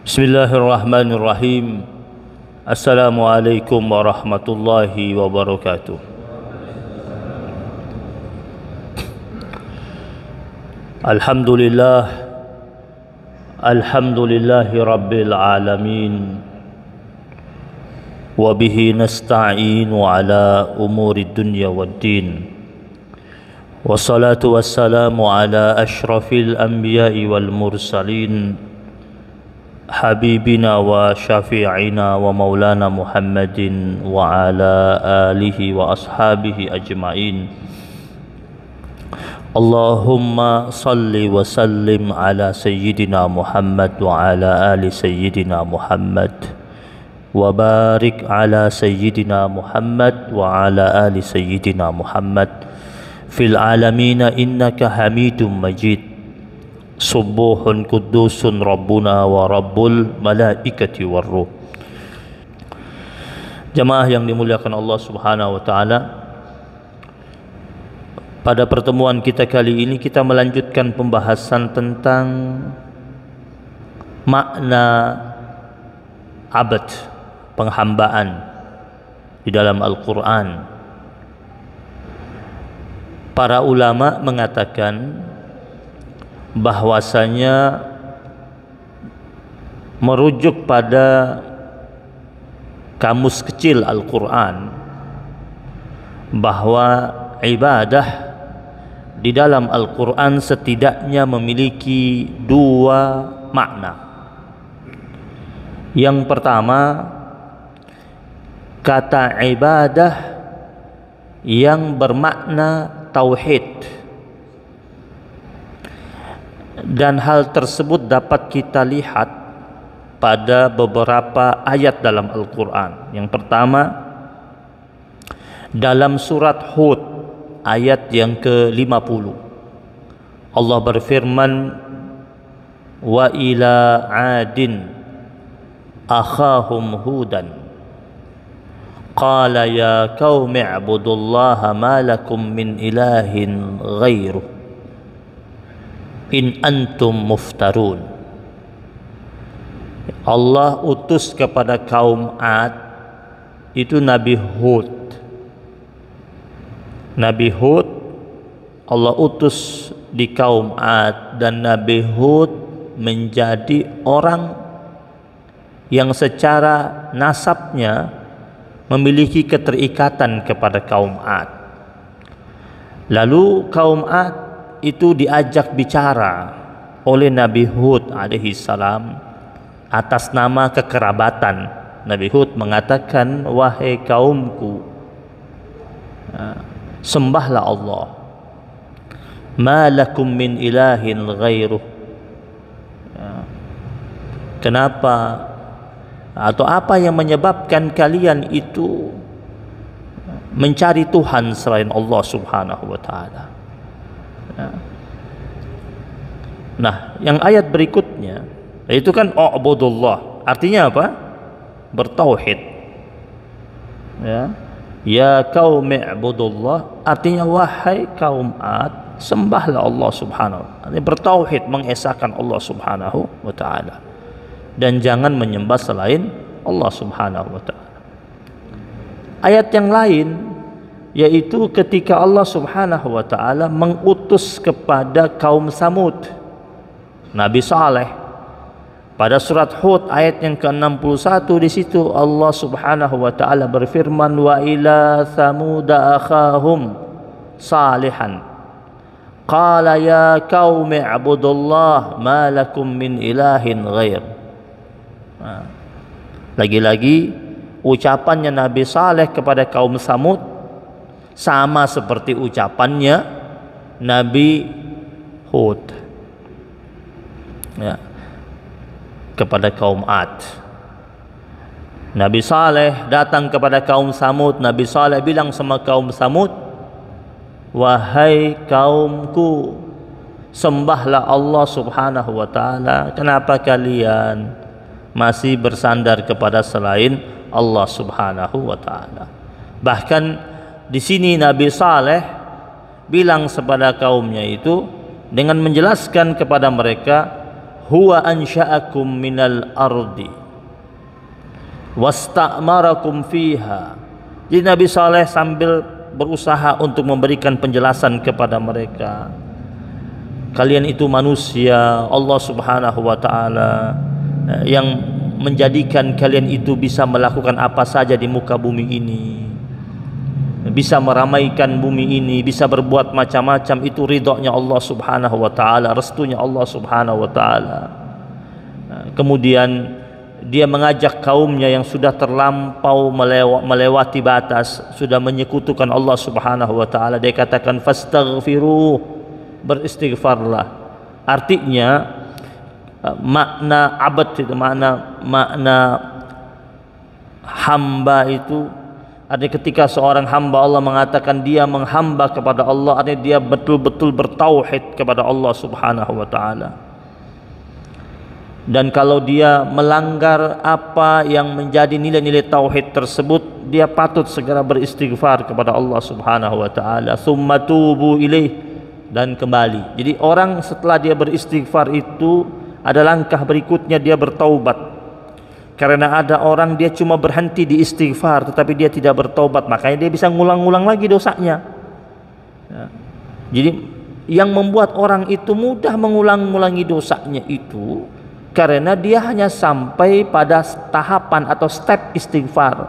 Bismillahirrahmanirrahim. Assalamualaikum warahmatullahi wabarakatuh. Alhamdulillah, alhamdulillahi rabbil alamin. Wa bihi nasta'inu ala umuri dunya waddin. Wassalatu wassalamu ala ashrafil anbiya'i wal mursalin, habibina wa syafi'ina wa maulana Muhammadin wa ala alihi wa ashabihi ajma'in. Allahumma salli wa sallim ala sayyidina Muhammad wa ala ali sayyidina Muhammad wa barik ala sayyidina Muhammad wa ala ali sayyidina Muhammad fil alamina innaka hamidum majid. Subuhun kudusun Rabbuna wa Rabbul malaikati warruh. Jamaah yang dimuliakan Allah Subhanahu wa taala, pada pertemuan kita kali ini kita melanjutkan pembahasan tentang makna abad, penghambaan di dalam Al-Qur'an. Para ulama mengatakan bahwasanya merujuk pada kamus kecil Al-Quran bahwa ibadah di dalam Al-Quran setidaknya memiliki dua makna. Yang pertama, kata ibadah yang bermakna tauhid, dan hal tersebut dapat kita lihat pada beberapa ayat dalam Al-Quran. Yang pertama, dalam surat Hud ayat yang ke-50, Allah berfirman, wa ila adin akhahum hudan qala ya qaumi ibudullaha ma lakum min ilahin ghairuh in antum muftarun. Allah utus kepada kaum Ad itu Nabi Hud. Nabi Hud Allah utus di kaum Ad, dan Nabi Hud menjadi orang yang secara nasabnya memiliki keterikatan kepada kaum Ad. Lalu kaum Ad itu diajak bicara oleh Nabi Hud alaihi salam atas nama kekerabatan. Nabi Hud mengatakan, wahai kaumku, sembahlah Allah, ma lakum min ilahin ghairuh. Kenapa atau apa yang menyebabkan kalian itu mencari Tuhan selain Allah Subhanahu wa taala? Nah, yang ayat berikutnya itu kan u'budullah, artinya apa? Bertauhid. Ya qaumi i'budullah, artinya wahai kaum Ad, sembahlah Allah Subhanahu wa taala. Bertauhid, mengesahkan Allah Subhanahu wa taala, dan jangan menyembah selain Allah Subhanahu wa taala. Ayat yang lain yaitu ketika Allah Subhanahu wa taala mengutus kepada kaum Samud Nabi Saleh. Pada surat Hud ayat yang ke-61, di situ Allah Subhanahu wa taala berfirman, wa ila Thamud akhahum salihan qala ya qaumi ibudullah ma lakum min ilahin ghair. Lagi-lagi ucapannya Nabi Saleh kepada kaum Samud sama seperti ucapannya Nabi Hud kepada kaum Ad. Nabi Saleh datang kepada kaum Samud. Nabi Saleh bilang sama kaum Samud, wahai kaumku, sembahlah Allah Subhanahu wa taala. Kenapa kalian masih bersandar kepada selain Allah Subhanahu wa taala? Bahkan di sini Nabi Saleh bilang kepada kaumnya itu dengan menjelaskan kepada mereka huwa ansha'akum minal ardi wasta'marakum fiha. Jadi Nabi Saleh sambil berusaha untuk memberikan penjelasan kepada mereka, kalian itu manusia, Allah Subhanahu wa taala yang menjadikan kalian itu bisa melakukan apa saja di muka bumi ini, bisa meramaikan bumi ini, bisa berbuat macam-macam. Itu ridhonya Allah Subhanahu wa taala, restunya Allah Subhanahu wa taala. Kemudian dia mengajak kaumnya yang sudah terlampau melewati batas, sudah menyekutukan Allah Subhanahu wa taala. Dia katakan fastaghfiru, beristighfarlah. Artinya makna abad itu, makna hamba itu ada ketika seorang hamba Allah mengatakan dia menghamba kepada Allah, artinya dia betul-betul bertauhid kepada Allah Subhanahu wa taala. Dan kalau dia melanggar apa yang menjadi nilai-nilai tauhid tersebut, dia patut segera beristighfar kepada Allah Subhanahu wa taala. Tsumma tubu ilaih, dan kembali. Jadi orang setelah dia beristighfar itu ada langkah berikutnya, dia bertaubat. Karena ada orang dia cuma berhenti di istighfar tetapi dia tidak bertaubat, makanya dia bisa ngulang-ngulang lagi dosanya. Ya. Jadi yang membuat orang itu mudah mengulang-ulangi dosanya itu karena dia hanya sampai pada tahapan atau step istighfar,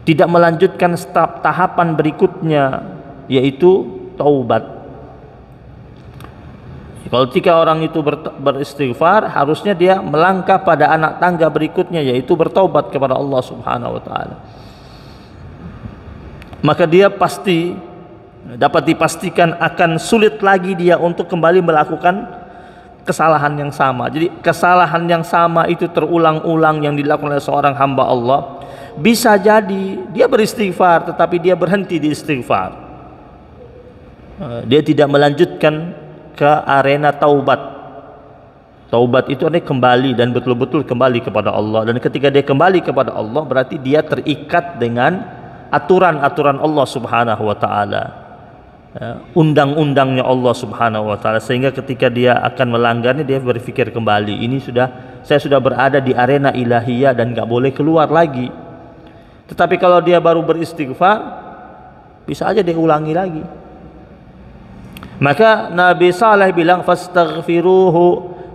tidak melanjutkan tahapan berikutnya, yaitu taubat. Kalau jika orang itu beristighfar, harusnya dia melangkah pada anak tangga berikutnya, yaitu bertaubat kepada Allah Subhanahu wa taala. Maka dia pasti dapat dipastikan akan sulit lagi dia untuk kembali melakukan kesalahan yang sama. Jadi kesalahan yang sama itu terulang-ulang yang dilakukan oleh seorang hamba Allah. Bisa jadi dia beristighfar tetapi dia berhenti di istighfar, dia tidak melanjutkan ke arena taubat. Taubat itu artinya kembali dan betul-betul kembali kepada Allah. Dan ketika dia kembali kepada Allah, berarti dia terikat dengan aturan-aturan Allah Subhanahu wa taala, undang-undangnya Allah Subhanahu wa taala, sehingga ketika dia akan melanggarnya dia berpikir kembali, ini saya sudah berada di arena ilahiyah dan gak boleh keluar lagi. Tetapi kalau dia baru beristighfar, bisa aja dia ulangi lagi. Maka Nabi Saleh bilang fastaghfiruhu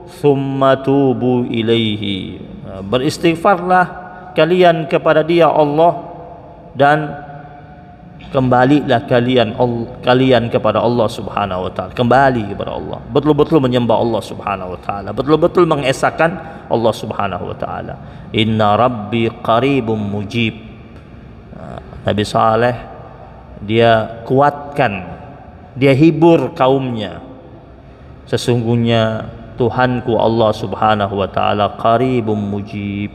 tsumma tubu ilaihi, beristighfarlah kalian kepada dia Allah dan kembalilah kalian kepada Allah Subhanahu wa taala. Kembali kepada Allah, betul-betul menyembah Allah Subhanahu wa taala, betul-betul mengesahkan Allah Subhanahu wa taala. Inna rabbi qaribum mujib. Nabi Saleh dia kuatkan, dia hibur kaumnya, sesungguhnya Tuhanku Allah Subhanahu wa taala qaribum mujib.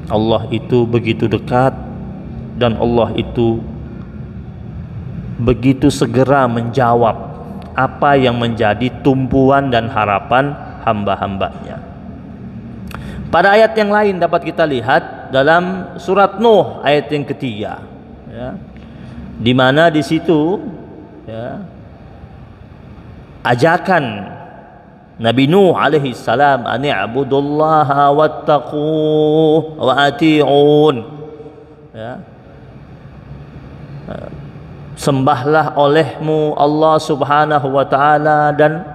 Allah itu begitu dekat dan Allah itu begitu segera menjawab apa yang menjadi tumpuan dan harapan hamba-hambanya. Pada ayat yang lain dapat kita lihat dalam surat Nuh ayat yang ketiga, ya, di mana di situ, ya, ajakan Nabi Nuh alaihi salam an i'budullaha wattaquh wa ati'un, ya, sembahlah olehmu Allah Subhanahu wa taala dan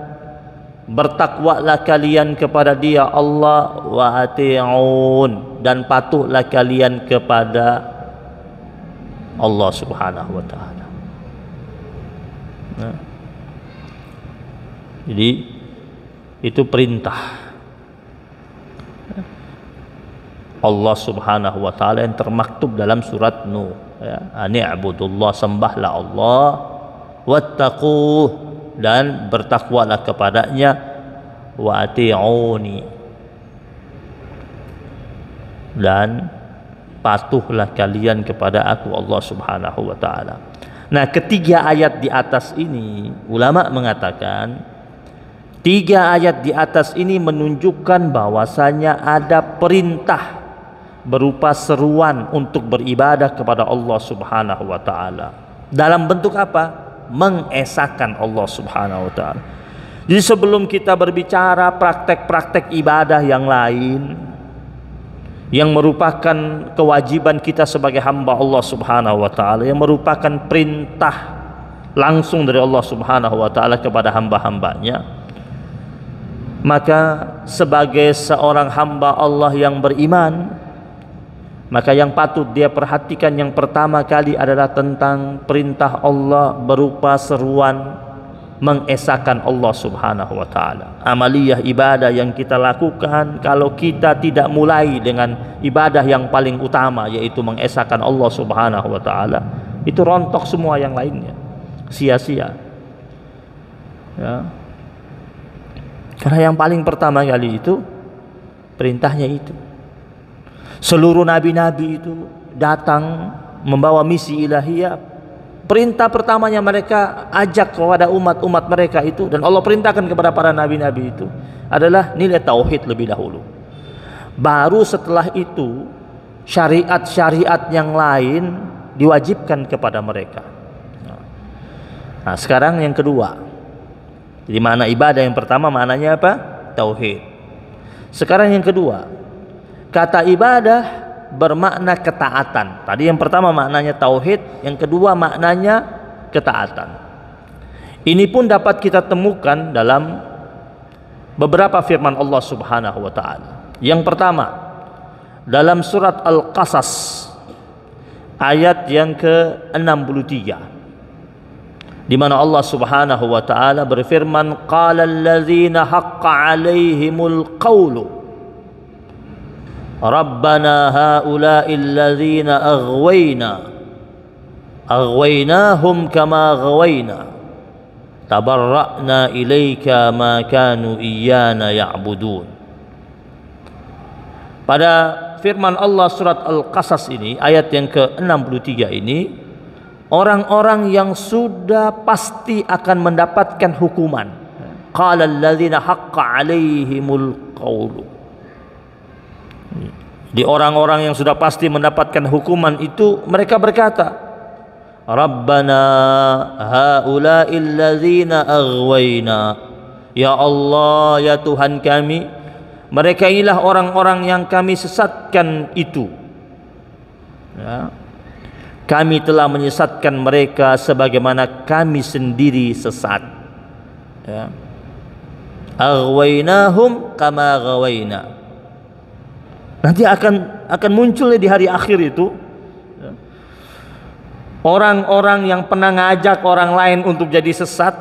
bertakwalah kalian kepada Dia Allah, wa ati'un, dan patuhlah kalian kepada Allah Subhanahu wa taala. Nah, jadi itu perintah Allah Subhanahu wa taala yang termaktub dalam surat Nuh, ya, ani'budullah, sembahlah Allah, wattaquh, dan bertakwalah kepadanya, wa ati'uni, dan patuhlah kalian kepada aku Allah Subhanahu wa taala. Nah, ketiga ayat di atas ini ulama mengatakan, tiga ayat di atas ini menunjukkan bahwasanya ada perintah berupa seruan untuk beribadah kepada Allah Subhanahu wa taala. Dalam bentuk apa? Mengesahkan Allah Subhanahu wa taala. Jadi sebelum kita berbicara praktek-praktek ibadah yang lain yang merupakan kewajiban kita sebagai hamba Allah Subhanahu wa taala, yang merupakan perintah langsung dari Allah Subhanahu wa taala kepada hamba-hambanya, maka sebagai seorang hamba Allah yang beriman, maka yang patut dia perhatikan yang pertama kali adalah tentang perintah Allah berupa seruan mengesahkan Allah Subhanahu wa taala. Amaliyah ibadah yang kita lakukan, kalau kita tidak mulai dengan ibadah yang paling utama, yaitu mengesahkan Allah Subhanahu wa taala, itu rontok semua yang lainnya, sia-sia. Ya. Karena yang paling pertama kali itu perintahnya itu. Seluruh nabi-nabi itu datang membawa misi ilahiyah. Perintah pertamanya mereka ajak kepada umat-umat mereka itu, dan Allah perintahkan kepada para nabi-nabi itu adalah nilai tauhid lebih dahulu. Baru setelah itu syariat-syariat yang lain diwajibkan kepada mereka. Nah, sekarang yang kedua. Jadi makna ibadah yang pertama maknanya apa? Tauhid. Sekarang yang kedua, kata ibadah bermakna ketaatan. Tadi yang pertama maknanya tauhid, yang kedua maknanya ketaatan. Ini pun dapat kita temukan dalam beberapa firman Allah Subhanahu wa taala. Yang pertama, dalam surat Al-Qasas ayat yang ke-63, di mana Allah Subhanahu wa taala berfirman, qala allazina haqqa 'alaihimul qawlu Rabbana haula'i alladzina aghwaynahum kama aghwayna tabarra'na ilaika ma kanu iyyana ya'budun. Pada firman Allah surat Al-Qasas ini, ayat yang ke-63 ini, orang-orang yang sudah pasti akan mendapatkan hukuman. Qala alladzina haqqa 'alaihimul qawlu. Di orang-orang yang sudah pasti mendapatkan hukuman itu, mereka berkata, Rabbana haula'il ladzina aghwayna. Ya Allah, ya Tuhan kami, mereka inilah orang-orang yang kami sesatkan itu. Ya. Kami telah menyesatkan mereka sebagaimana kami sendiri sesat. Ya. Aghwaynahum kama aghwayna. Nanti akan muncul di hari akhir itu orang-orang yang pernah ngajak orang lain untuk jadi sesat,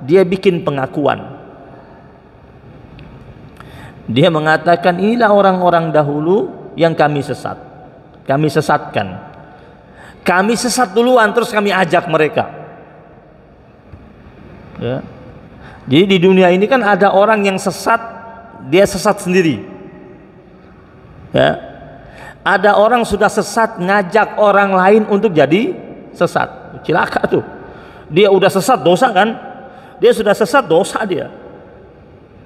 dia bikin pengakuan. Dia mengatakan, inilah orang-orang dahulu yang kami sesat, kami sesatkan, kami sesat duluan, terus kami ajak mereka. Ya. Jadi di dunia ini kan ada orang yang sesat, dia sesat sendiri. Ya. Ada orang sudah sesat ngajak orang lain untuk jadi sesat. Cilaka tuh. Dia udah sesat, dosa kan? Dia sudah sesat, dosa dia.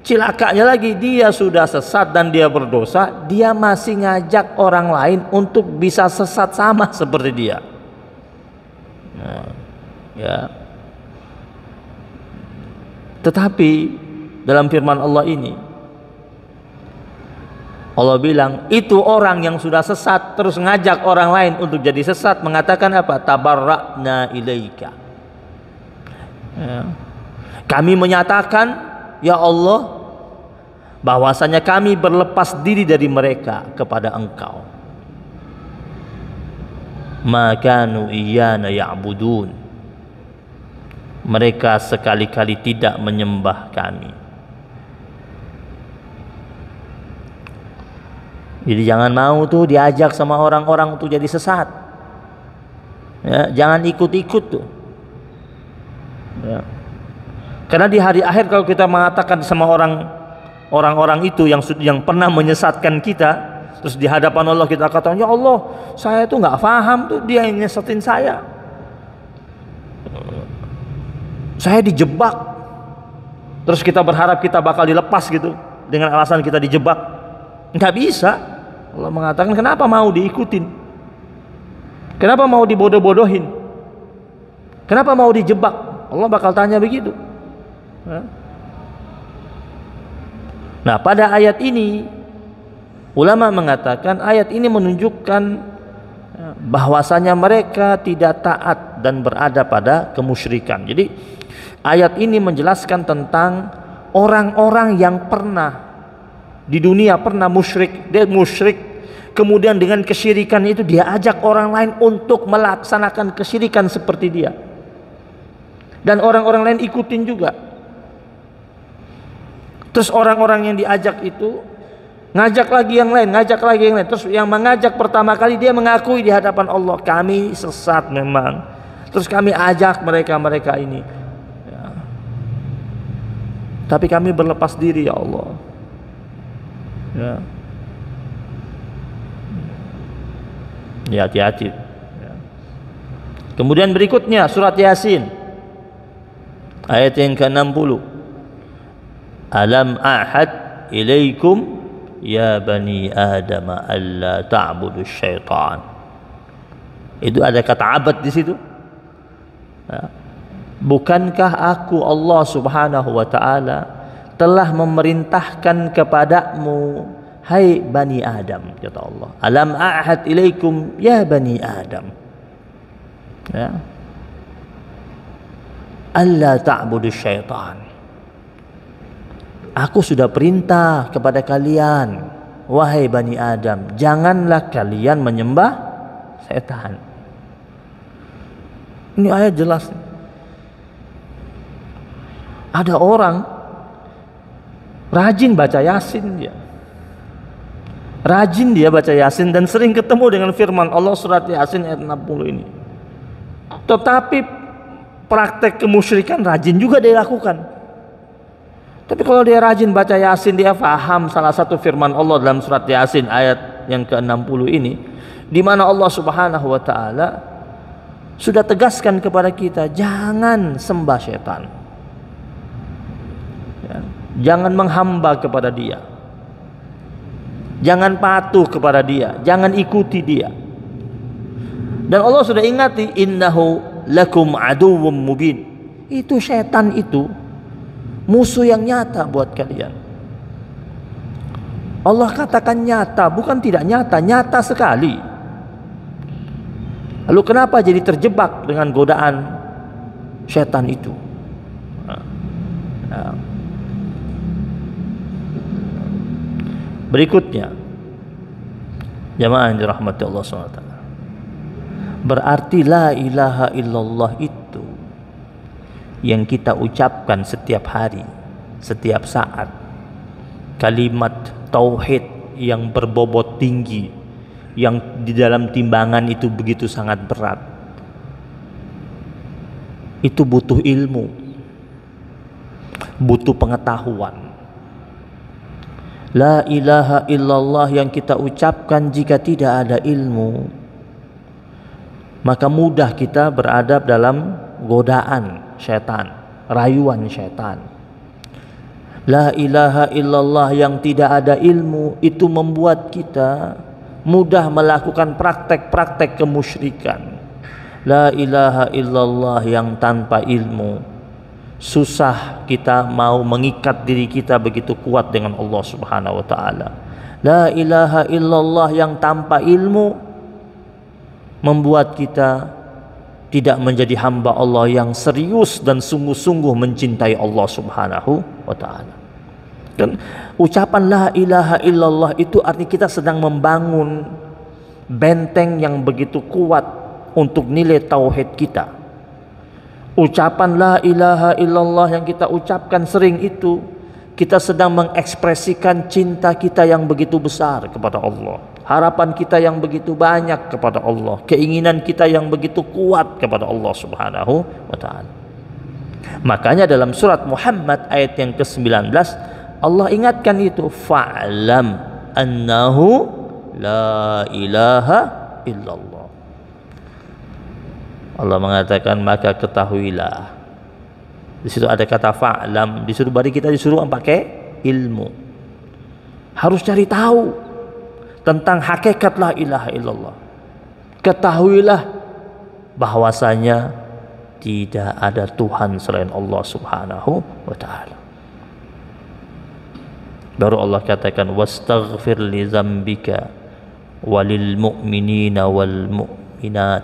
Cilakanya lagi, dia sudah sesat dan dia berdosa, dia masih ngajak orang lain untuk bisa sesat sama seperti dia. Nah, ya. Tetapi dalam firman Allah ini, Allah bilang, itu orang yang sudah sesat terus ngajak orang lain untuk jadi sesat, mengatakan apa? Tabarra'na ilaika. Ya. Kami menyatakan, ya Allah, bahwasanya kami berlepas diri dari mereka kepada Engkau. Ma kanu iyyana ya'budun. Mereka sekali-kali tidak menyembah kami. Jadi jangan mau tuh diajak sama orang-orang untuk jadi sesat. Ya, jangan ikut-ikut tuh. Ya. Karena di hari akhir kalau kita mengatakan sama orang-orang itu yang pernah menyesatkan kita, terus di hadapan Allah kita katakan, ya Allah, saya tuh nggak paham tuh dia yang nyesatin saya. Saya dijebak. Terus kita berharap kita bakal dilepas gitu dengan alasan kita dijebak. Nggak bisa. Allah mengatakan, kenapa mau diikutin? Kenapa mau dibodoh-bodohin? Kenapa mau dijebak? Allah bakal tanya begitu. Nah, pada ayat ini ulama mengatakan ayat ini menunjukkan bahwasanya mereka tidak taat dan berada pada kemusyrikan. Jadi ayat ini menjelaskan tentang orang-orang yang pernah di dunia pernah musyrik, dia musyrik, kemudian dengan kesyirikan itu dia ajak orang lain untuk melaksanakan kesyirikan seperti dia, dan orang-orang lain ikutin juga. Terus orang-orang yang diajak itu ngajak lagi yang lain, ngajak lagi yang lain. Terus yang mengajak pertama kali dia mengakui di hadapan Allah, kami sesat memang. Terus kami ajak mereka ini, ya. Tapi kami berlepas diri ya Allah. Ya, ya hati-hati. Ya. Kemudian berikutnya surat Yasin ayat yang ke-60. Alam ahad ilaikum ya bani Adam alla ta'budu syaitan. Itu ada kata abad di situ. Ya. Bukankah aku Allah Subhanahu wa taala telah memerintahkan kepadamu, hai bani Adam, kata Allah. Alam ahad ilaikum ya bani Adam. Ya. Alla ta'budu syaitan. Aku sudah perintah kepada kalian, wahai Bani Adam, janganlah kalian menyembah setan. Ini ayat jelas. Ada orang rajin baca Yasin dia. Rajin dia baca Yasin dan sering ketemu dengan firman Allah surat Yasin ayat 60 ini. Tetapi praktek kemusyrikan rajin juga dia lakukan. Tapi kalau dia rajin baca Yasin, dia faham salah satu firman Allah dalam surat Yasin ayat yang ke-60 ini, di mana Allah Subhanahu wa taala sudah tegaskan kepada kita, jangan sembah setan. Ya. Jangan menghamba kepada dia. Jangan patuh kepada dia, jangan ikuti dia. Dan Allah sudah ingati, innahu lakum aduwwum mubin. Itu setan itu musuh yang nyata buat kalian. Allah katakan nyata, bukan tidak nyata, nyata sekali. Lalu kenapa jadi terjebak dengan godaan setan itu? Berikutnya, jamaah yang dirahmati Allah SWT, berarti la ilaha illallah itu yang kita ucapkan setiap hari, setiap saat, kalimat tauhid yang berbobot tinggi, yang di dalam timbangan itu begitu sangat berat, itu butuh ilmu, butuh pengetahuan. La ilaha illallah yang kita ucapkan jika tidak ada ilmu, maka mudah kita berada dalam godaan syaitan, rayuan syaitan. La ilaha illallah yang tidak ada ilmu itu membuat kita mudah melakukan praktek-praktek kemusyrikan. La ilaha illallah yang tanpa ilmu, susah kita mau mengikat diri kita begitu kuat dengan Allah Subhanahu wa taala. La ilaha illallah yang tanpa ilmu membuat kita tidak menjadi hamba Allah yang serius dan sungguh-sungguh mencintai Allah Subhanahu wa taala. Dan ucapan la ilaha illallah itu artinya kita sedang membangun benteng yang begitu kuat untuk nilai tauhid kita. Ucapan la ilaha illallah yang kita ucapkan sering itu, kita sedang mengekspresikan cinta kita yang begitu besar kepada Allah, harapan kita yang begitu banyak kepada Allah, keinginan kita yang begitu kuat kepada Allah Subhanahu wa taala. Makanya dalam surat Muhammad ayat yang ke-19 Allah ingatkan itu, fa'lam annahu la ilaha illallah. Allah mengatakan maka ketahuilah. Di situ ada kata fa'lam, disuruh bari kita disuruh pakai ilmu. Harus cari tahu tentang hakikat la ilaha illallah. Ketahuilah bahwasanya tidak ada Tuhan selain Allah Subhanahu wa taala. Baru Allah katakan wastaghfir li dzambika walil mu'minina wal mu'minat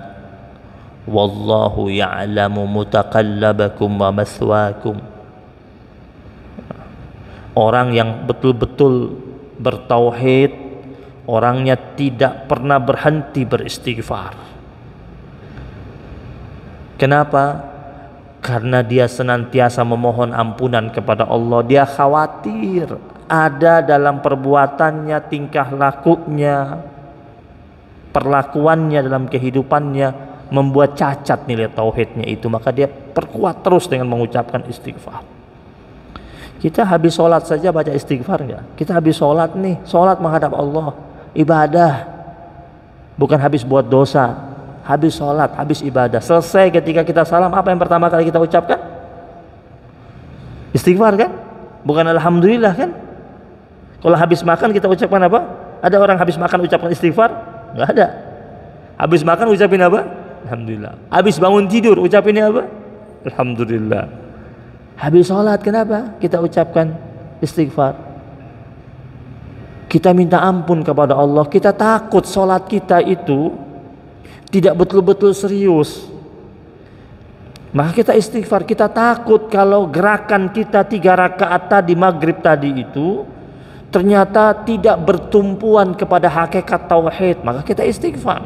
wallahu ya'lamu mutaqallabakum wa maswaakum. Orang yang betul-betul bertauhid, orangnya tidak pernah berhenti beristighfar. Kenapa? Karena dia senantiasa memohon ampunan kepada Allah. Dia khawatir ada dalam perbuatannya, tingkah lakunya, perlakuannya dalam kehidupannya membuat cacat nilai tauhidnya itu, maka dia perkuat terus dengan mengucapkan istighfar. Kita habis sholat saja baca istighfar enggak? Kita habis sholat nih, sholat menghadap Allah, ibadah, bukan habis buat dosa, habis sholat, habis ibadah. Selesai ketika kita salam, apa yang pertama kali kita ucapkan? Istighfar kan? Bukan alhamdulillah kan? Kalau habis makan kita ucapkan apa? Ada orang habis makan ucapkan istighfar? Enggak ada. Habis makan ucapin apa? Alhamdulillah. Habis bangun tidur ucapinnya apa? Alhamdulillah. Habis sholat kenapa kita ucapkan istighfar? Kita minta ampun kepada Allah. Kita takut sholat kita itu tidak betul-betul serius, maka kita istighfar. Kita takut kalau gerakan kita 3 rakaat tadi maghrib tadi itu ternyata tidak bertumpuan kepada hakikat tauhid, maka kita istighfar.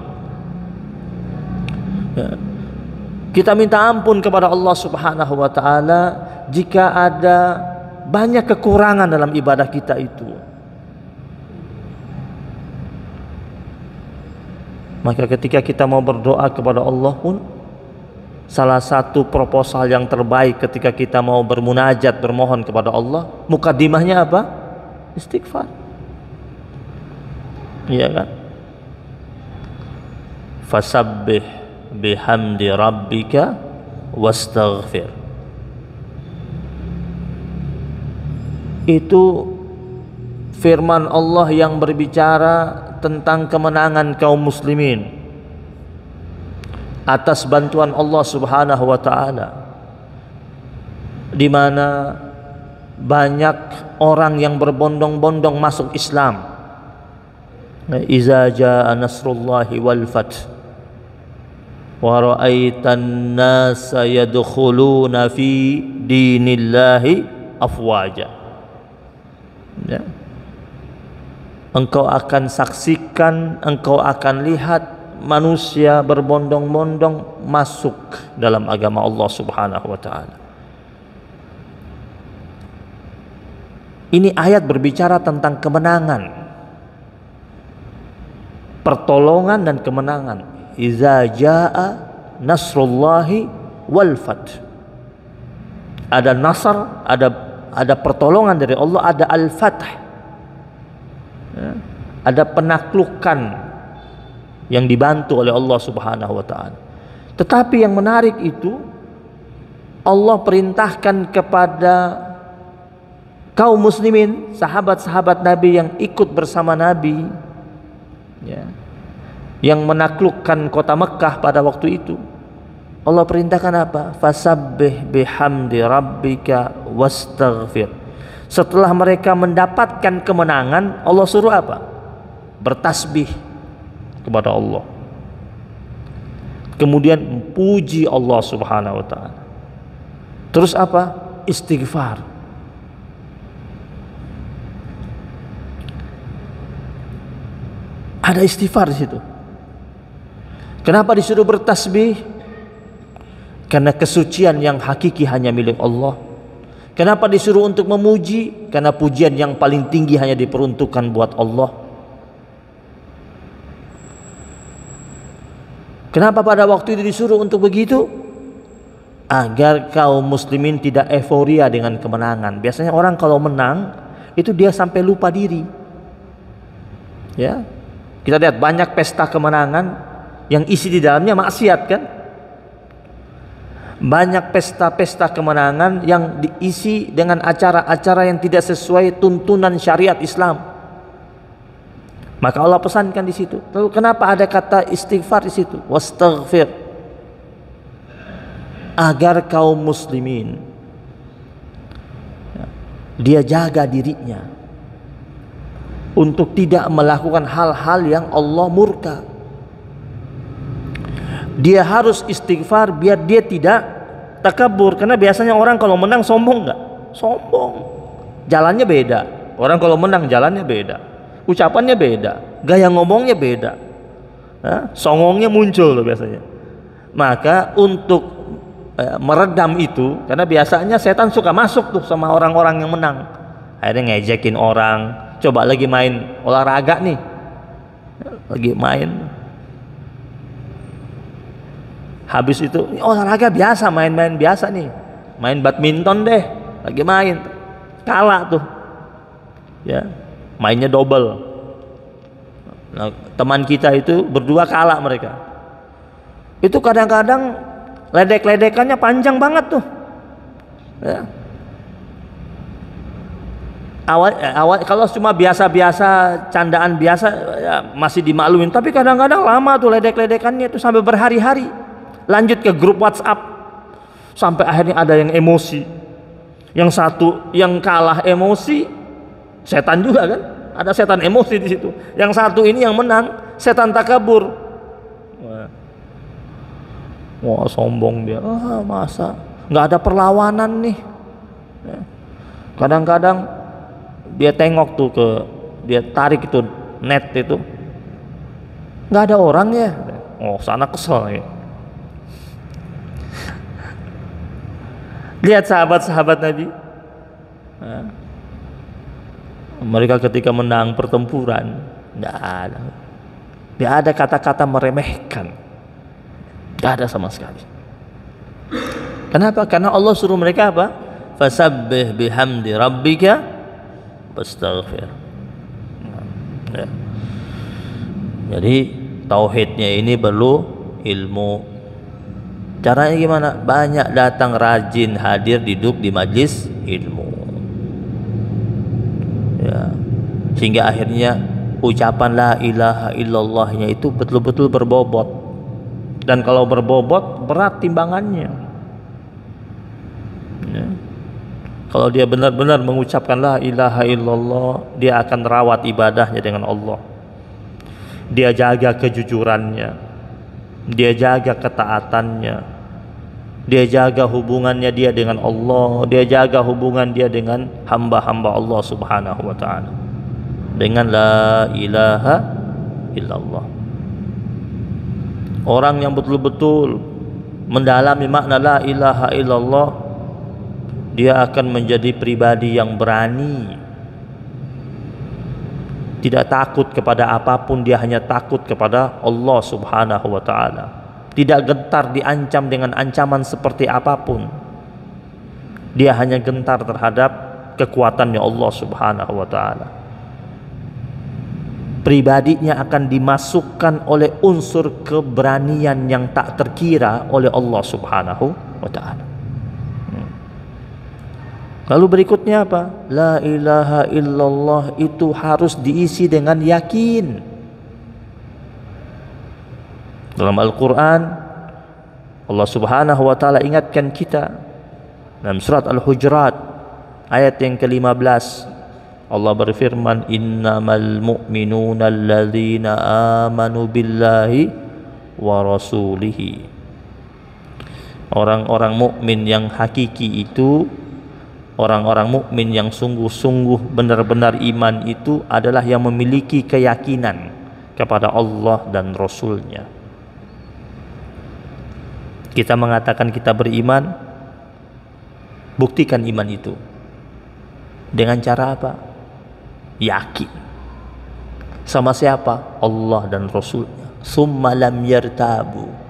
Ya. Kita minta ampun kepada Allah Subhanahu wa taala jika ada banyak kekurangan dalam ibadah kita itu. Maka ketika kita mau berdoa kepada Allah pun, salah satu proposal yang terbaik ketika kita mau bermunajat, bermohon kepada Allah, mukadimahnya apa? Istighfar. Iya kan? Fasabbih bihamdi rabbika wastaghfir. Itu firman Allah yang berbicara tentang kemenangan kaum muslimin atas bantuan Allah Subhanahu wa taala, di mana banyak orang yang berbondong-bondong masuk Islam. Iza jaa nasrullahi wal fath wa ra'aitan nasa yadkhuluna fi dinillahi afwaja. Ya. Engkau akan saksikan, engkau akan lihat manusia berbondong-bondong masuk dalam agama Allah Subhanahu wa taala. Ini ayat berbicara tentang kemenangan, pertolongan dan kemenangan. Iza jaa nasrullahi wal fath. Ada nasr, ada pertolongan dari Allah, ada al-fath. Ya, ada penaklukan yang dibantu oleh Allah Subhanahu wa taala. Tetapi yang menarik itu, Allah perintahkan kepada kaum muslimin, sahabat-sahabat Nabi yang ikut bersama Nabi, ya, yang menaklukkan kota Mekah pada waktu itu, Allah perintahkan apa? Fasabbih bihamdi rabbika wastaghfir. Setelah mereka mendapatkan kemenangan, Allah suruh apa? Bertasbih kepada Allah. Kemudian puji Allah Subhanahu wa taala. Terus apa? Istighfar. Ada istighfar di situ. Kenapa disuruh bertasbih? Karena kesucian yang hakiki hanya milik Allah. Kenapa disuruh untuk memuji? Karena pujian yang paling tinggi hanya diperuntukkan buat Allah. Kenapa pada waktu itu disuruh untuk begitu? Agar kaum muslimin tidak euforia dengan kemenangan. Biasanya orang kalau menang itu dia sampai lupa diri. Ya, kita lihat banyak pesta kemenangan yang isi di dalamnya maksiat kan? Banyak pesta-pesta kemenangan yang diisi dengan acara-acara yang tidak sesuai tuntunan syariat Islam. Maka Allah pesankan di situ. Lalu kenapa ada kata istighfar di situ? Wastaghfir. Agar kaum muslimin dia jaga dirinya. untuk tidak melakukan hal-hal yang Allah murka. Dia harus istighfar biar dia tidak takabur, karena biasanya orang kalau menang sombong nggak? Sombong. Jalannya beda. Orang kalau menang jalannya beda, ucapannya beda, gaya ngomongnya beda, songongnya muncul loh biasanya. Maka untuk meredam itu, karena biasanya setan suka masuk tuh sama orang-orang yang menang, akhirnya ngejekin orang. Coba lagi main olahraga nih, lagi main, habis itu olahraga biasa, main-main biasa nih, main badminton deh, lagi main, kalah tuh ya, mainnya double. Nah, teman kita itu berdua kalah mereka. Itu kadang-kadang ledek-ledekannya panjang banget tuh ya. Awal kalau cuma biasa-biasa, candaan biasa ya masih dimaklumin, tapi kadang-kadang lama tuh ledek-ledekannya itu sampai berhari-hari, lanjut ke grup WhatsApp, sampai akhirnya ada yang emosi, yang satu yang kalah emosi, setan juga kan, ada setan emosi di situ. Yang satu ini yang menang, setan takabur. Wah, sombong dia. Masa nggak ada perlawanan nih? Kadang-kadang dia tengok tuh dia tarik itu net itu, nggak ada orang ya. Oh, sana kesel ya. Lihat sahabat-sahabat Nabi. Mereka ketika menang pertempuran, nggak ada kata-kata meremehkan, nggak ada sama sekali. Kenapa? Karena Allah suruh mereka apa? Fasabbih bihamdi rabbika wastaghfir. Ya. Jadi tauhidnya ini perlu ilmu. Caranya gimana? Banyak datang, rajin hadir, duduk di majlis ilmu. Ya. Sehingga akhirnya ucapan la ilaha illallahnya itu betul-betul berbobot. Dan kalau berbobot berat timbangannya. Ya. Kalau dia benar-benar mengucapkan la ilaha illallah, dia akan rawat ibadahnya dengan Allah. Dia jaga kejujurannya, dia jaga ketaatannya, dia jaga hubungannya dia dengan Allah, dia jaga hubungan dia dengan hamba-hamba Allah subhanahu wa ta'ala dengan la ilaha illallah. Orang yang betul-betul mendalami makna la ilaha illallah, dia akan menjadi pribadi yang berani, tidak takut kepada apapun, dia hanya takut kepada Allah subhanahu wa ta'ala. Tidak gentar diancam dengan ancaman seperti apapun, dia hanya gentar terhadap kekuatannya Allah subhanahu wa ta'ala. Pribadinya akan dimasukkan oleh unsur keberanian yang tak terkira oleh Allah subhanahu wa ta'ala. Lalu berikutnya apa? La ilaha illallah itu harus diisi dengan yakin. Dalam Al-Quran Allah subhanahu wa ta'ala ingatkan kita dalam surat Al-Hujurat ayat yang ke-15, Allah berfirman, innamal mu'minuna alladzina amanu billahi wa rasulihi. Orang-orang mukmin yang hakiki itu, orang-orang mukmin yang sungguh-sungguh benar-benar iman itu adalah yang memiliki keyakinan kepada Allah dan Rasulnya. Kita mengatakan kita beriman, buktikan iman itu dengan cara apa? Yakin. Sama siapa? Allah dan Rasulnya. Summa lam yartabu.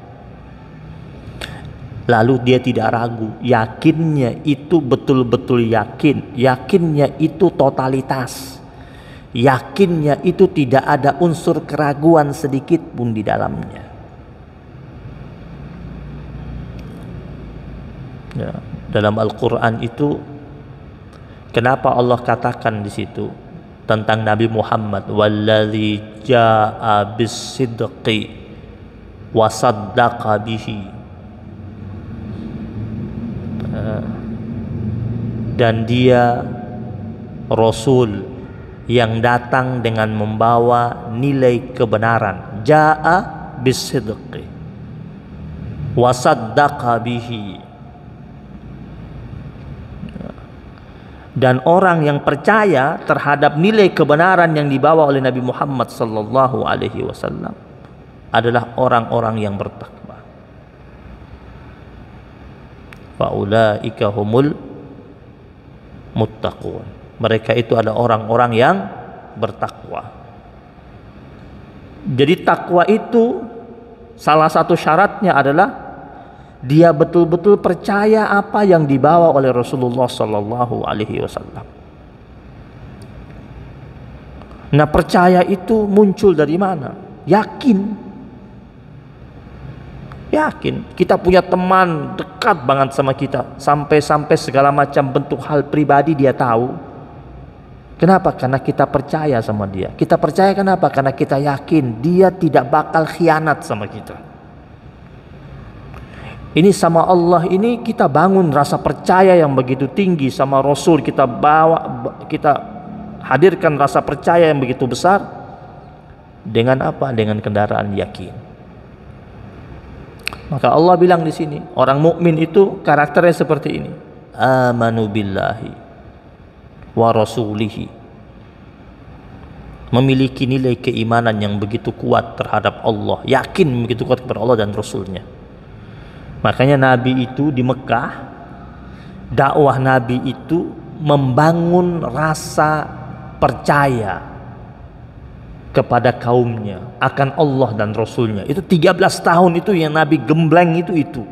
Lalu dia tidak ragu. Yakinnya itu betul-betul yakin. Yakinnya itu totalitas. Yakinnya itu tidak ada unsur keraguan sedikit pun di dalamnya. Ya, dalam Al-Quran itu kenapa Allah katakan di situ tentang Nabi Muhammad, wallazi jaa bis-sidqi wa saddaqa bihi, dan dia Rasul yang datang dengan membawa nilai kebenaran. Jaa bisidqi wa saddaqa bihi. Dan orang yang percaya terhadap nilai kebenaran yang dibawa oleh Nabi Muhammad sallallahu alaihi wasallam adalah orang-orang yang bertakwa. Faulaika humul muttaqun. Mereka itu adalah orang-orang yang bertakwa. Jadi takwa itu salah satu syaratnya adalah dia betul-betul percaya apa yang dibawa oleh Rasulullah sallallahu alaihi wasallam. Nah, percaya itu muncul dari mana? Yakin. Kita punya teman dekat banget sama kita, sampai-sampai segala macam bentuk hal pribadi dia tahu. Kenapa? Karena kita percaya sama dia. Kita percaya kenapa? Karena kita yakin dia tidak bakal khianat sama kita. Ini sama Allah ini kita bangun rasa percaya yang begitu tinggi, sama Rasul kita hadirkan rasa percaya yang begitu besar. Dengan apa? Dengan kendaraan yakin. Maka Allah bilang di sini, orang mukmin itu karakternya seperti ini. Amanu billahi wa rasulihi. Memiliki nilai keimanan yang begitu kuat terhadap Allah, yakin begitu kuat kepada Allah dan Rasulnya. Makanya Nabi itu di Mekah, dakwah Nabi itu membangun rasa percaya kepada kaumnya akan Allah dan Rasulnya. Itu 13 tahun itu yang Nabi gembleng itu.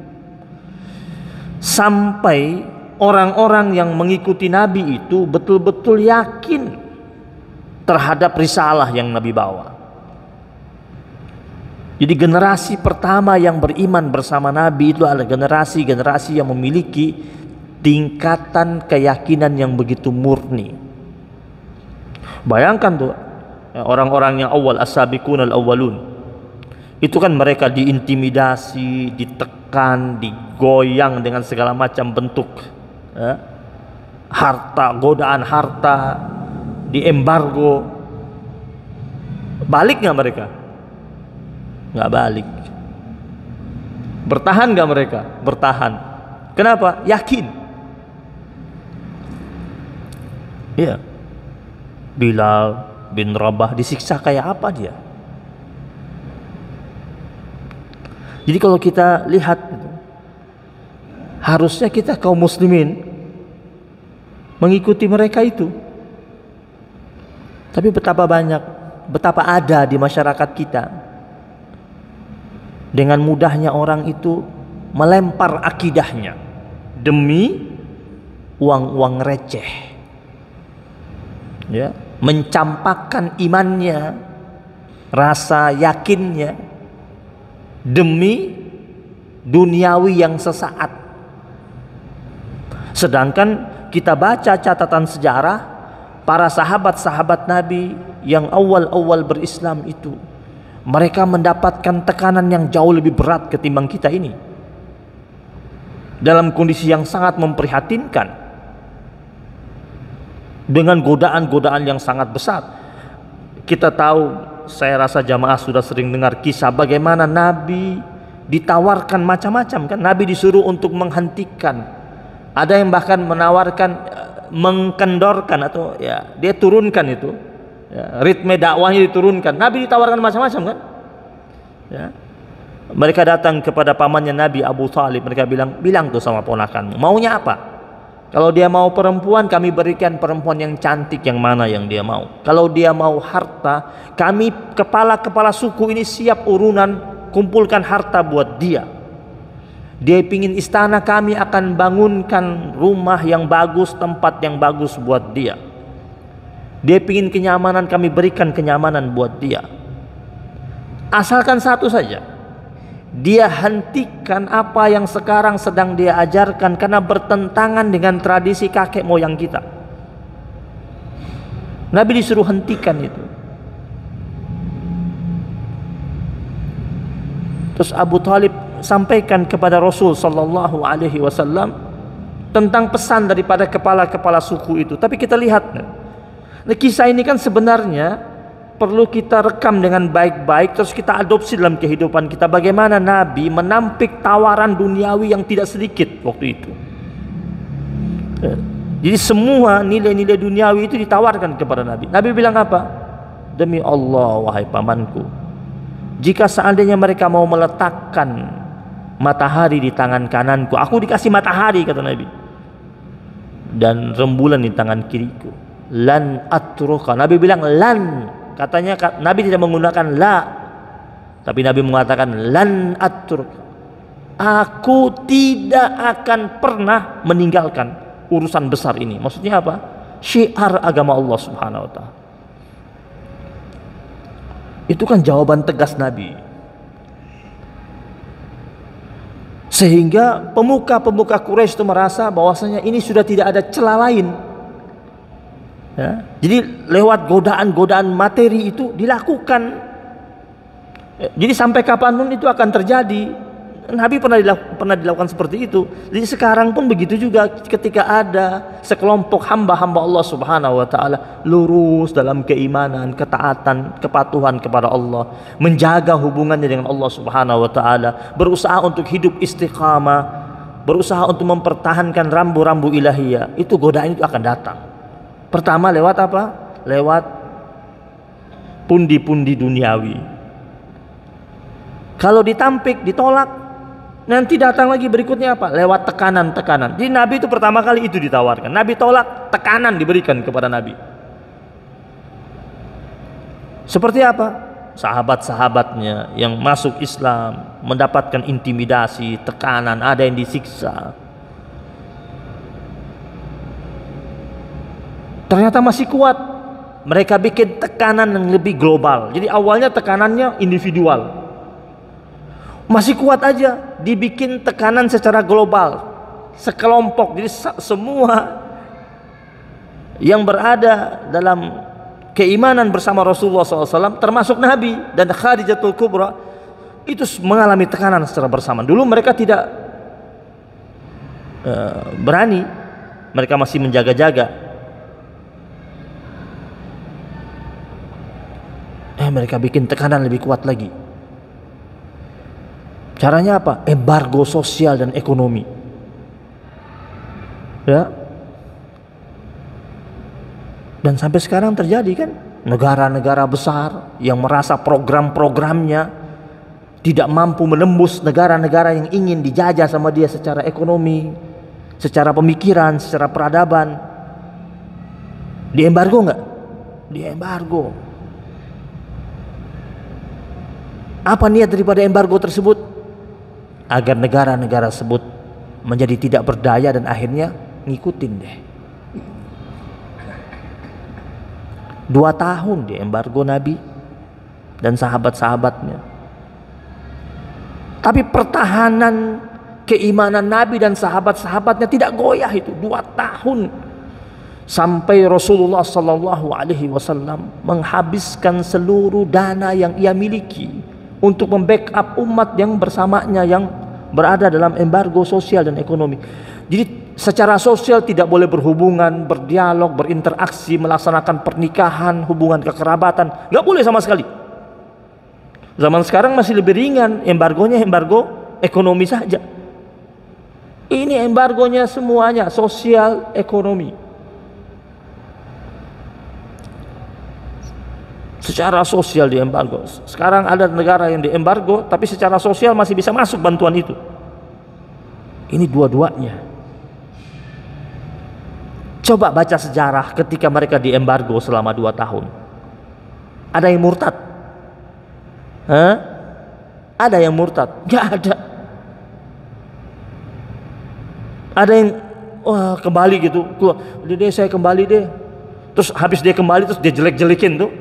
Sampai orang-orang yang mengikuti Nabi itu betul-betul yakin terhadap risalah yang Nabi bawa. Jadi generasi pertama yang beriman bersama Nabi itu adalah generasi yang memiliki tingkatan keyakinan yang begitu murni. Bayangkan tuh orang-orang yang awal, as-sabiqun al-awwalun. Itu kan mereka diintimidasi, ditekan, digoyang dengan segala macam bentuk harta, godaan harta, diembargo. Balik nggak mereka? Nggak balik. Bertahan nggak mereka? Bertahan. Kenapa? Yakin. Iya. Bilal bin Rabah disiksa kayak apa dia? Jadi kalau kita lihat, harusnya kita kaum muslimin mengikuti mereka itu. Tapi betapa ada di masyarakat kita, dengan mudahnya orang itu melempar akidahnya demi uang-uang receh, ya, mencampakkan imannya, rasa yakinnya demi duniawi yang sesaat. Sedangkan kita baca catatan sejarah para sahabat-sahabat Nabi yang awal-awal berislam itu, mereka mendapatkan tekanan yang jauh lebih berat ketimbang kita ini, dalam kondisi yang sangat memprihatinkan, dengan godaan-godaan yang sangat besar. Kita tahu, saya rasa jamaah sudah sering dengar kisah bagaimana Nabi ditawarkan macam-macam kan. Nabi disuruh untuk menghentikan, ada yang bahkan menawarkan mengkendorkan atau ya dia turunkan itu. Ya, ritme dakwahnya diturunkan. Nabi ditawarkan macam-macam kan. Ya. Mereka datang kepada pamannya Nabi Abu Thalib. Mereka bilang tuh sama ponakanmu, maunya apa? Kalau dia mau perempuan, kami berikan perempuan yang cantik, yang mana yang dia mau. Kalau dia mau harta, kami kepala-kepala suku ini siap urunan, kumpulkan harta buat dia. Dia pingin istana, kami akan bangunkan rumah yang bagus, tempat yang bagus buat dia. Dia pingin kenyamanan, kami berikan kenyamanan buat dia. Asalkan satu saja, dia hentikan apa yang sekarang sedang dia ajarkan, karena bertentangan dengan tradisi kakek moyang kita. Nabi disuruh hentikan itu. Terus Abu Thalib sampaikan kepada Rasul sallallahu alaihi wasallam tentang pesan daripada kepala-kepala suku itu. Tapi kita lihat, Nah, kisah ini kan sebenarnya perlu kita rekam dengan baik-baik, terus kita adopsi dalam kehidupan kita. Bagaimana Nabi menampik tawaran duniawi yang tidak sedikit waktu itu. Jadi semua nilai-nilai duniawi itu ditawarkan kepada Nabi. Nabi bilang apa? Demi Allah wahai pamanku, jika seandainya mereka mau meletakkan matahari di tangan kananku, aku dikasih matahari kata Nabi, dan rembulan di tangan kiriku, lan atruka. Nabi bilang lan, katanya Nabi tidak menggunakan la, tapi Nabi mengatakan lan atruka, aku tidak akan pernah meninggalkan urusan besar ini. Maksudnya apa? Syiar agama Allah Subhanahu wa ta'ala. Itu kan jawaban tegas Nabi. Sehingga pemuka-pemuka Quraisy itu merasa bahwasanya ini sudah tidak ada celah lain. Ya. Jadi lewat godaan-godaan materi itu dilakukan. Jadi sampai kapanpun itu akan terjadi. Nabi pernah dilakukan seperti itu. Jadi sekarang pun begitu juga, ketika ada sekelompok hamba-hamba Allah Subhanahu wa ta'ala lurus dalam keimanan, ketaatan, kepatuhan kepada Allah, menjaga hubungannya dengan Allah Subhanahu wa ta'ala, berusaha untuk hidup istiqamah, berusaha untuk mempertahankan rambu-rambu ilahiyah, itu godaan itu akan datang. Pertama lewat apa? Lewat pundi-pundi duniawi. Kalau ditampik, ditolak, nanti datang lagi berikutnya apa? Lewat tekanan-tekanan. Jadi Nabi itu pertama kali itu ditawarkan. Nabi tolak, tekanan diberikan kepada Nabi. Seperti apa? Sahabat-sahabatnya yang masuk Islam mendapatkan intimidasi, tekanan, ada yang disiksa. Ternyata masih kuat. Mereka bikin tekanan yang lebih global. Jadi awalnya tekanannya individual, masih kuat aja, dibikin tekanan secara global, sekelompok. Jadi semua yang berada dalam keimanan bersama Rasulullah SAW, termasuk Nabi dan Khadijatul Kubra, itu mengalami tekanan secara bersama. Dulu mereka tidak berani, mereka masih menjaga-jaga. Mereka bikin tekanan lebih kuat lagi. Caranya apa? Embargo sosial dan ekonomi. Ya. Dan sampai sekarang terjadi kan, negara-negara besar yang merasa program-programnya tidak mampu menembus negara-negara yang ingin dijajah sama dia secara ekonomi, secara pemikiran, secara peradaban. Diembargo nggak? Diembargo. Apa niat daripada embargo tersebut? Agar negara-negara tersebut menjadi tidak berdaya dan akhirnya ngikutin deh. 2 tahun di embargo Nabi dan sahabat-sahabatnya. Tapi pertahanan keimanan Nabi dan sahabat-sahabatnya tidak goyah itu 2 tahun. Sampai Rasulullah SAW menghabiskan seluruh dana yang ia miliki untuk membackup umat yang bersamanya yang berada dalam embargo sosial dan ekonomi. Jadi secara sosial tidak boleh berhubungan, berdialog, berinteraksi, melaksanakan pernikahan, hubungan kekerabatan, nggak boleh sama sekali. Zaman sekarang masih lebih ringan, embargonya embargo ekonomi saja. Ini embargonya semuanya sosial ekonomi. Secara sosial diembargo. Sekarang ada negara yang diembargo, tapi secara sosial masih bisa masuk bantuan itu. Ini dua-duanya. Coba baca sejarah ketika mereka diembargo selama 2 tahun. Ada yang murtad? Ada yang murtad? Gak ada. Ada yang kembali gitu, udah deh saya kembali deh. Terus habis dia kembali terus dia jelek-jelekin tuh.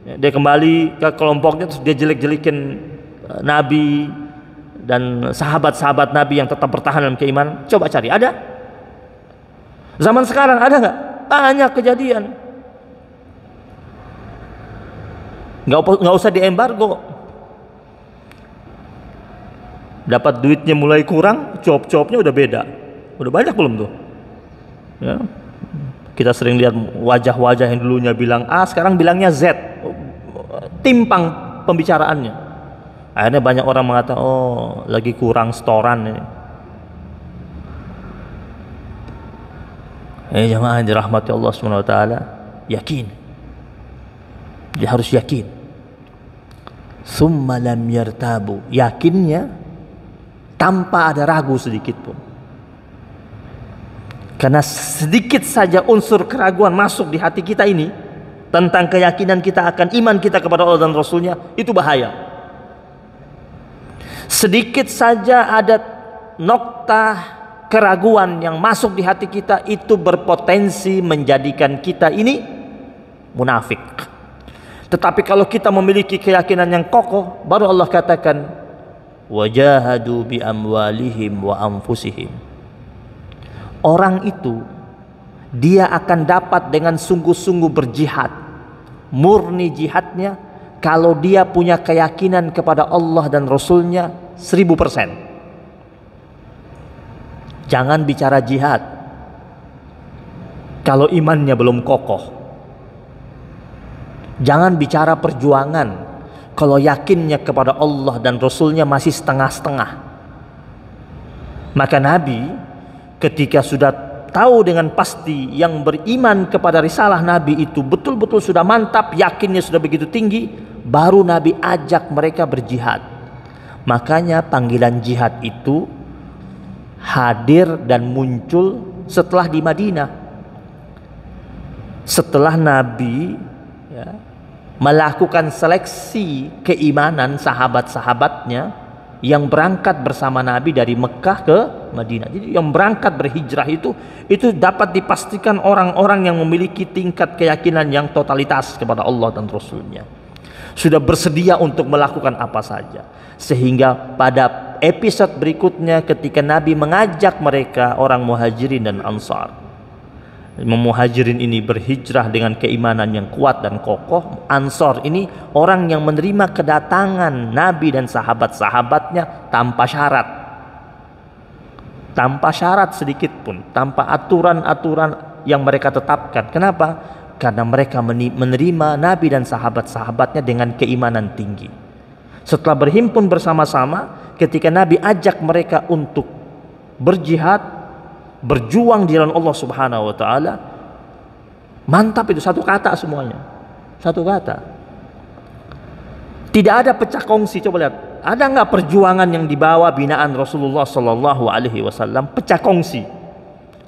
Dia kembali ke kelompoknya terus dia jelek-jelekin Nabi dan sahabat-sahabat Nabi yang tetap bertahan dalam keimanan. Coba cari, ada? Zaman sekarang ada nggak? Banyak kejadian. Nggak usah diembargo. Dapat duitnya mulai kurang, cuop-cuopnya udah beda. Udah banyak belum tuh? Ya. Kita sering lihat wajah-wajah yang dulunya bilang A, sekarang bilangnya Z. Timpang pembicaraannya. Akhirnya banyak orang mengatakan, oh lagi kurang setoran ini. Jemaah yang dirahmati Allah Subhanahu wa taala, yakin. Dia harus yakin. Summa lam yartabu, yakinnya tanpa ada ragu sedikit pun. Karena sedikit saja unsur keraguan masuk di hati kita ini tentang keyakinan kita akan iman kita kepada Allah dan Rasulnya, itu bahaya. Sedikit saja ada nokta keraguan yang masuk di hati kita, itu berpotensi menjadikan kita ini munafik. Tetapi kalau kita memiliki keyakinan yang kokoh, baru Allah katakan wajahadu bi amwalihim wa anfusihim. Orang itu dia akan dapat dengan sungguh-sungguh berjihad, murni jihadnya, kalau dia punya keyakinan kepada Allah dan Rasulnya 1000%. Jangan bicara jihad kalau imannya belum kokoh. Jangan bicara perjuangan kalau yakinnya kepada Allah dan Rasulnya masih setengah-setengah. Maka Nabi ketika sudah tahu dengan pasti yang beriman kepada risalah Nabi itu betul-betul sudah mantap, yakinnya sudah begitu tinggi, baru Nabi ajak mereka berjihad. Makanya panggilan jihad itu hadir dan muncul setelah di Madinah. Setelah Nabi melakukan seleksi keimanan sahabat-sahabatnya yang berangkat bersama Nabi dari Mekah ke Madinah. Jadi yang berangkat berhijrah itu dapat dipastikan orang-orang yang memiliki tingkat keyakinan yang totalitas kepada Allah dan Rasulnya. Sudah bersedia untuk melakukan apa saja. Sehingga pada episode berikutnya ketika Nabi mengajak mereka orang Muhajirin dan Ansar, Muhajirin ini berhijrah dengan keimanan yang kuat dan kokoh, Ansar ini orang yang menerima kedatangan Nabi dan sahabat-sahabatnya tanpa syarat sedikit pun, tanpa aturan-aturan yang mereka tetapkan. Kenapa? Karena mereka menerima Nabi dan sahabat-sahabatnya dengan keimanan tinggi. Setelah berhimpun bersama-sama, ketika Nabi ajak mereka untuk berjihad, berjuang di jalan Allah Subhanahu wa taala, mantap itu, satu kata semuanya. Satu kata. Tidak ada pecah kongsi. Coba lihat, ada nggak perjuangan yang dibawa binaan Rasulullah Sallallahu Alaihi Wasallam pecah kongsi?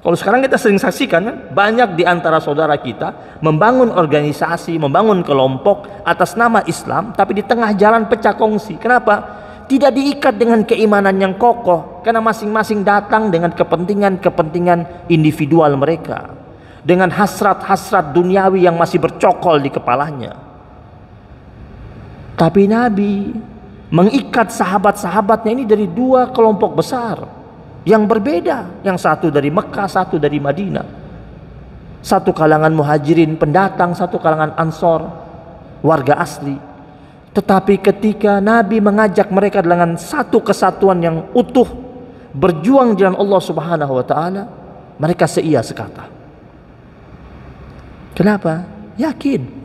Kalau sekarang kita sering saksikan kan, banyak di antara saudara kita membangun organisasi, membangun kelompok atas nama Islam, tapi di tengah jalan pecah kongsi. Kenapa? Tidak diikat dengan keimanan yang kokoh, karena masing-masing datang dengan kepentingan-kepentingan individual mereka, dengan hasrat-hasrat duniawi yang masih bercokol di kepalanya. Tapi Nabi mengikat sahabat-sahabatnya ini dari dua kelompok besar yang berbeda, yang satu dari Mekah, satu dari Madinah, satu kalangan Muhajirin pendatang, satu kalangan Ansor warga asli. Tetapi ketika Nabi mengajak mereka dengan satu kesatuan yang utuh, berjuang di jalan Allah Subhanahu wa taala, mereka seia sekata. Kenapa? Yakin.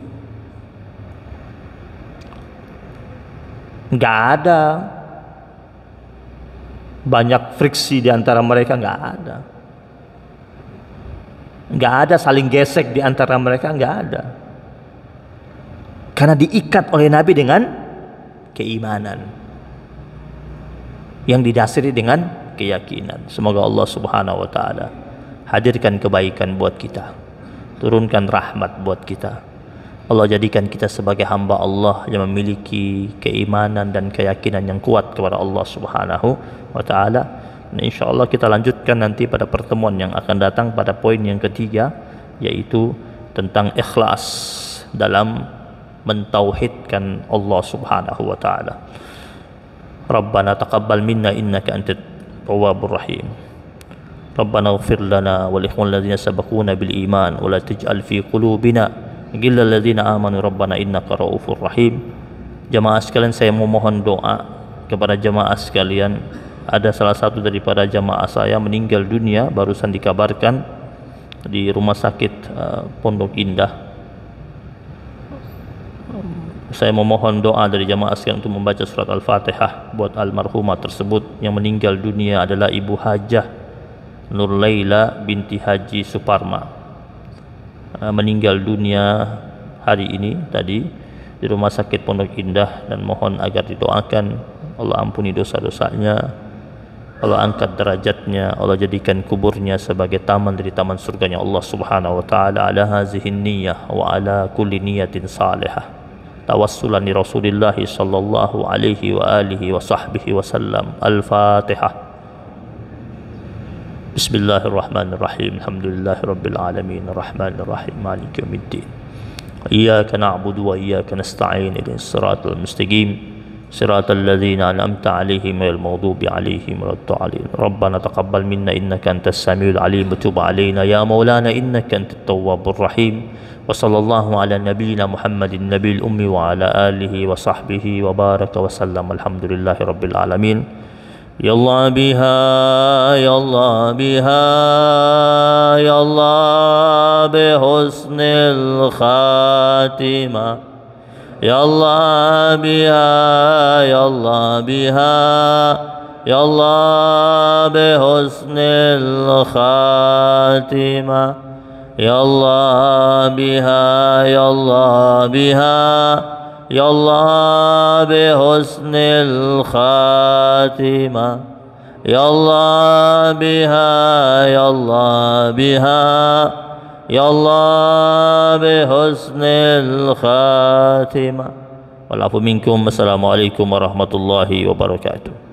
Enggak ada banyak friksi di antara mereka, enggak ada. Enggak ada saling gesek di antara mereka, enggak ada. Karena diikat oleh Nabi dengan keimanan yang didasari dengan keyakinan. Semoga Allah Subhanahu wa taala hadirkan kebaikan buat kita, turunkan rahmat buat kita. Allah jadikan kita sebagai hamba Allah yang memiliki keimanan dan keyakinan yang kuat kepada Allah Subhanahu wa taala. Dan insyaallah kita lanjutkan nanti pada pertemuan yang akan datang pada poin yang ketiga, yaitu tentang ikhlas dalam mentauhidkan Allah Subhanahu wa taala. Rabbana taqabbal minna innaka antat tawwabur rahim. Rabbana ighfir lana wa li ikhwanina alladziina sabaquna bil iman wa la taj'al fi qulubina ghillal ladzina amanu rabbana innaka raufur rahim. Jamaah sekalian, saya memohon doa kepada jamaah sekalian. Ada salah satu daripada jamaah saya meninggal dunia, barusan dikabarkan di rumah sakit Pondok Indah. Saya memohon doa dari jamaah sekalian untuk membaca surat Al-Fatihah buat almarhumah tersebut. Yang meninggal dunia adalah Ibu Hajah Nur Laila binti Haji Suparma. Meninggal dunia hari ini tadi di rumah sakit Pondok Indah, dan mohon agar didoakan Allah ampuni dosa-dosanya, Allah angkat derajatnya, Allah jadikan kuburnya sebagai taman dari taman surganya Allah Subhanahu wa taala, ala hazihin niyyah wa ala kulli niyatin salihah, tawassulan li Rasulillah sallallahu alaihi wa alihi wa sahbihi wasallam. Al-Fatihah. Bismillahirrahmanirrahim. Alhamdulillahirabbil alamin, arrahmanirrahim, maliki yaumiddin. Iyyaka na'budu wa iyyaka nasta'in, ihdinas siratal mustaqim, siratal ladzina an'amta 'alaihim ghairil maghdubi 'alaihim waladdallin. Rabbana taqabbal minna innaka antas samiul 'alim wa tub 'alaina ya maulana innaka antat tawwabur rahim. Wa sallallahu ala nabiyyina Muhammadin nabiyil ummi wa ala alihi wa sahbihi wa baraka wa sallam. Alhamdulillahi rabbil alamin. Ya Allah biha, ya Allah biha, ya Allah bi husnil khatimah. Ya Allah biha, ya Allah biha, ya Allah bi husnil khatimah. Ya Allah biha, ya Allah biha, ya Allah bi husnil khatimah. Ya Allah biha, ya Allah biha, ya Allah bi husnil khatimah. Wal afu minkum. Assalamualaikum warahmatullahi wabarakatuh.